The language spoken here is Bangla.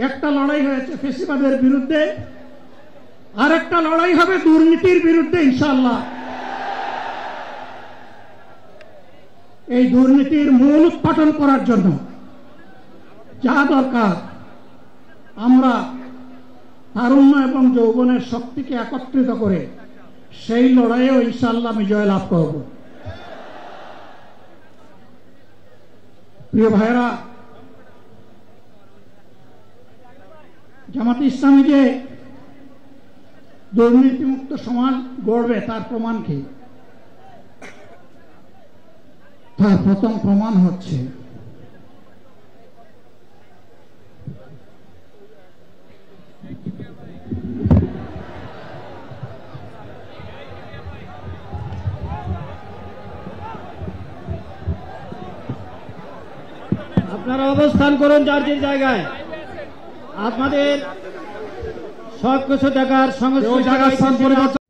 একটা লড়াই হয়েছে ফেসিবাদের বিরুদ্ধে, আর একটা লড়াই হবে দুর্নীতির বিরুদ্ধে ইনশাআল্লাহ। এই দুর্নীতির মূল উৎপাটন করার জন্য যা দরকার, আমরা তারুণ্য এবং যৌবনের শক্তিকে একত্রিত করে সেই লড়াইয়েও ইনশাআল্লাহ আমি জয়লাভ করব। প্রিয় ভাইরা, জামাতে ইসলামী যে দুর্নীতিমুক্ত সমাজ গড়বে তার প্রমাণ কি? তার প্রথম প্রমাণ হচ্ছে আপনারা অবস্থান করুন যার যে জায়গায়। আপনাদের সব কিছু দেখার সংস্কৃতি